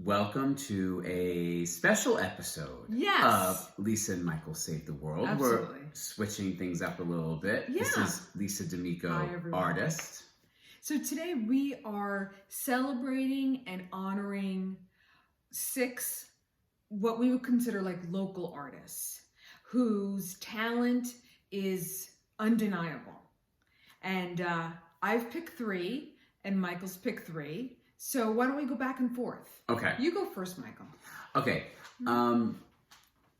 Welcome to a special episode of Lisa and Michael Save the World. Absolutely. We're switching things up a little bit. Yeah. This is Lisa D'Amico, Hi, everyone. artist. So today we are celebrating and honoring 6 what we would consider like local artists whose talent is undeniable. And I've picked 3 and Michael's picked 3. So why don't we go back and forth? Okay. You go first, Michael. Okay.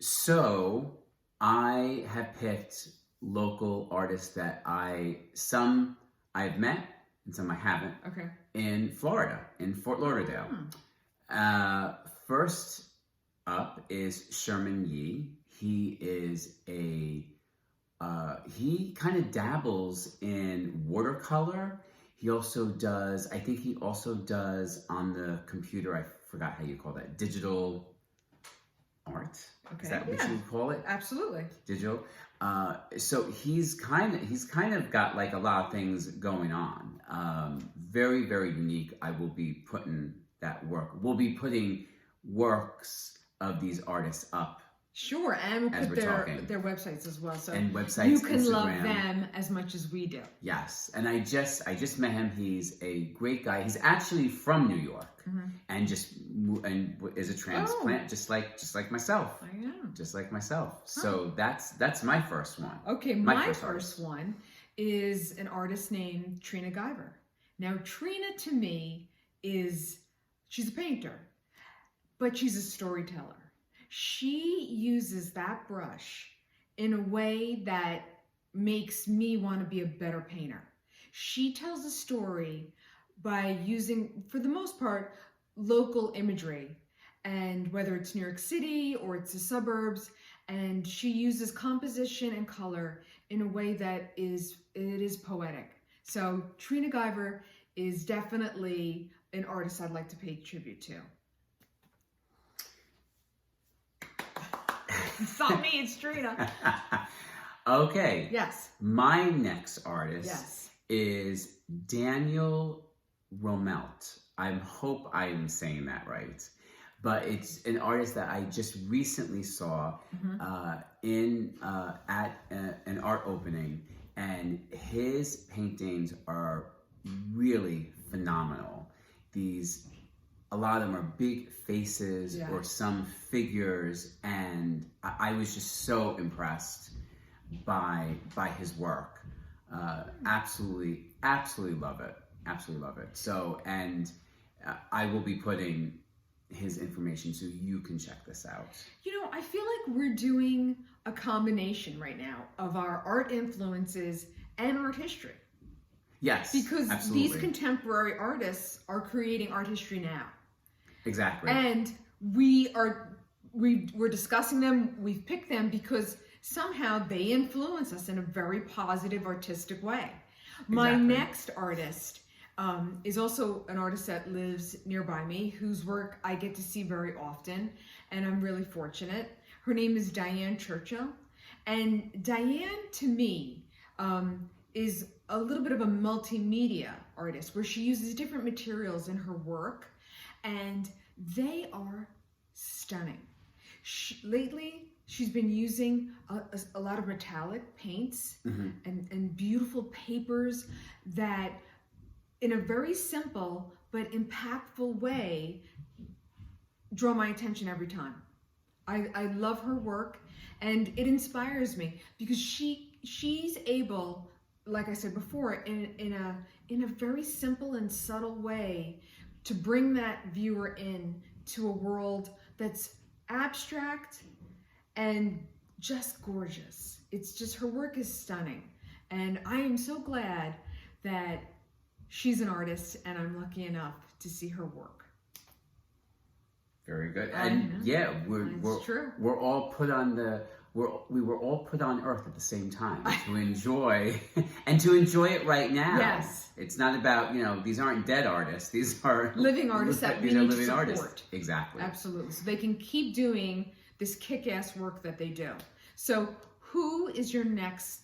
So I have picked local artists that some I've met and some I haven't. Okay. In Florida, in Fort Lauderdale. First up is Sherman Yee. He is he kind of dabbles in watercolor. He also does, I think he also does on the computer, I forgot how you call that, digital art? Okay. Is that what you call it? Absolutely. Digital. So he's kind of got like a lot of things going on. Very, very unique. I will be putting we'll be putting works of these artists up. Sure, and we'll put their websites as well, so and websites, you can Instagram. love them as much as we do. Yes, and I just met him. He's a great guy. He's actually from New York, and is a transplant, just like myself. I am. Just like myself. So that's my first one. Okay, my first one is an artist named Tristan Guyver. Now, Trina to me she's a painter, but she's a storyteller. She uses that brush in a way that makes me want to be a better painter. She tells a story by using, for the most part, local imagery, and whether it's New York City or it's the suburbs, and she uses composition and color in a way that is poetic. So Tristan Guyver is definitely an artist I'd like to pay tribute to. It's not me, it's Trina. Okay. Yes. My next artist is Daniel Romel. I hope I'm saying that right. But it's an artist that I just recently saw at an art opening, and his paintings are really phenomenal. A lot of them are big faces or some figures, and I was just so impressed by his work. Absolutely love it. Absolutely love it. So, and I will be putting his information so you can check this out. You know, I feel like we're doing a combination right now of our art influences and art history. Yes, because absolutely. These contemporary artists are creating art history now. Exactly. And we're discussing them, we've picked them because somehow they influence us in a very positive artistic way. Exactly. My next artist is also an artist that lives nearby me, whose work I get to see very often, and I'm really fortunate. Her name is Diane Churchill. And Diane, to me, is a little bit of a multimedia artist where she uses different materials in her work, and they are stunning. Lately, she's been using a lot of metallic paints and beautiful papers that, in a very simple but impactful way, draw my attention every time. I love her work, and it inspires me because she's able, like I said before, in a very simple and subtle way, to bring that viewer in to a world that's abstract and just gorgeous. It's just, her work is stunning. And I am so glad that she's an artist and I'm lucky enough to see her work. Very good. And yeah, we're all put on we were all put on earth at the same time to enjoy and to enjoy it right now. Yes. It's not about, these aren't dead artists. These are living artists that we need to support. Artists. Exactly. Absolutely. So they can keep doing this kick-ass work that they do. So who is your next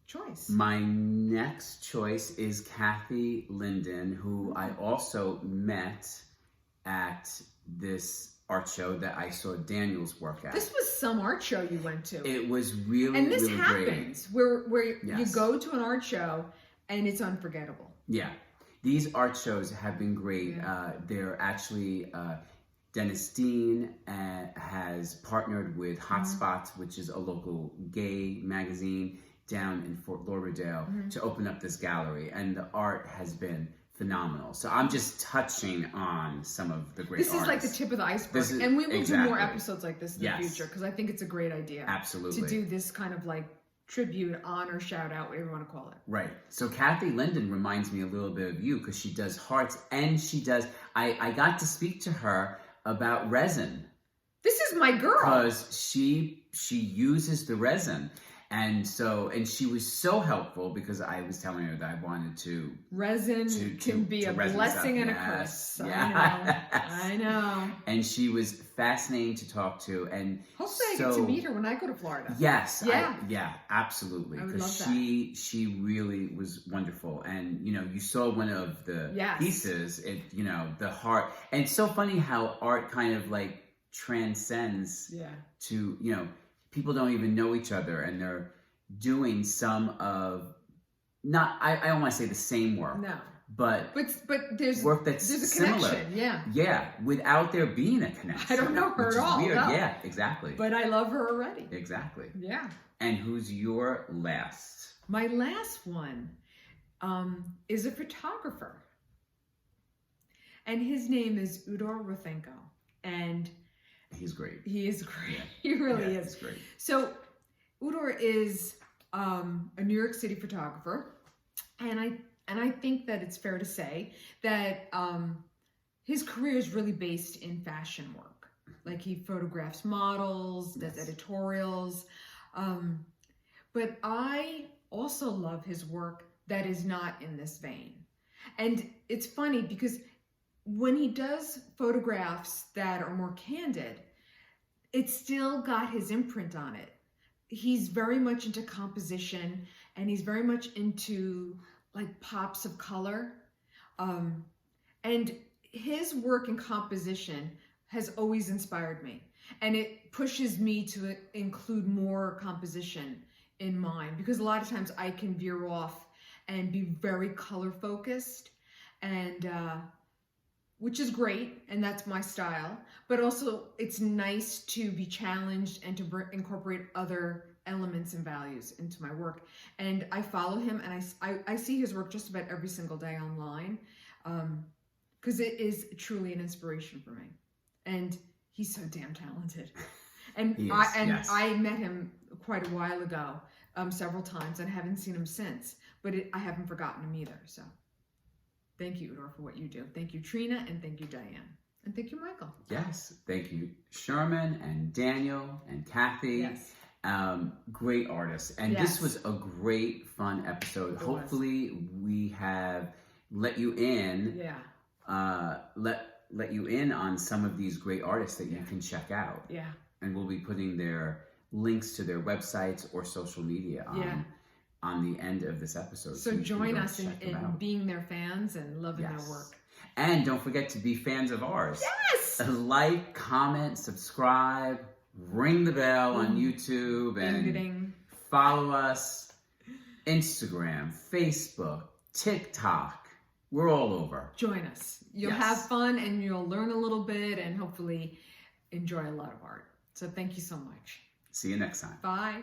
choice? My next choice is Kathy Linden, who I also met at this art show that I saw Daniel's work at. This was some art show you went to. It was really, and this really happens great. where Yes. you go to an art show and it's unforgettable. Yeah. These art shows have been great. Yeah. They're actually, Dennis Dean has partnered with Hot Spots, which is a local gay magazine down in Fort Lauderdale, to open up this gallery. And the art has been phenomenal. So I'm just touching on some of the great This is artists. like the tip of the iceberg. And we will do more episodes like this in the future, because I think it's a great idea. Absolutely. To do this kind of like tribute, honor, shout out, whatever you want to call it. Right. So Kathy Linden reminds me a little bit of you, because she does hearts, and she does, I got to speak to her about resin. This is my girl. Because she uses the resin. And she was so helpful, because I was telling her that I wanted to... Resin can be a blessing and a curse. Yeah. I know. And she was fascinating to talk to. And hopefully I get to meet her when I go to Florida. Yes. Yeah. Absolutely. I would love she really was wonderful. And, you saw one of the pieces, the heart. And it's so funny how art kind of like transcends to, people don't even know each other, and they're doing some of, I don't want to say the same work. No. But there's work that's there's a similar. Connection, Yeah, without there being a connection. I don't know her which at all. Is weird. No. Yeah, exactly. But I love her already. Exactly. Yeah. And who's your last? My last one is a photographer. And his name is Udor Rothenko. And he's great. He is great. Yeah. He really is. He's great. So Udor is a New York City photographer. And I think that it's fair to say that his career is really based in fashion work. Like, he photographs models, does editorials. But I also love his work that is not in this vein. And it's funny because when he does photographs that are more candid, it's still got his imprint on it. He's very much into composition, and he's very much into like pops of color. And his work in composition has always inspired me. And it pushes me to include more composition in mine, because a lot of times I can veer off and be very color focused, and which is great, and that's my style. But also it's nice to be challenged and to incorporate other elements and values into my work. And I follow him, and I see his work just about every single day online, because it is truly an inspiration for me. And he's so damn talented. And I met him quite a while ago, several times, and I haven't seen him since. But I haven't forgotten him either. So thank you, Udor, for what you do. Thank you, Trina, and thank you, Diane. And thank you, Michael. Yes, thank you, Sherman and Daniel and Kathy. Yes. Great artists. And this was a great, fun episode. Hopefully we have let you in. Yeah. Let you in on some of these great artists that you can check out. Yeah. And we'll be putting their links to their websites or social media on the end of this episode. So join us in being their fans and loving their work. And don't forget to be fans of ours. Yes! Like, comment, subscribe, ring the bell on YouTube, and follow us. Instagram, Facebook, TikTok. We're all over. Join us. You'll have fun, and you'll learn a little bit, and hopefully enjoy a lot of art. So thank you so much. See you next time. Bye.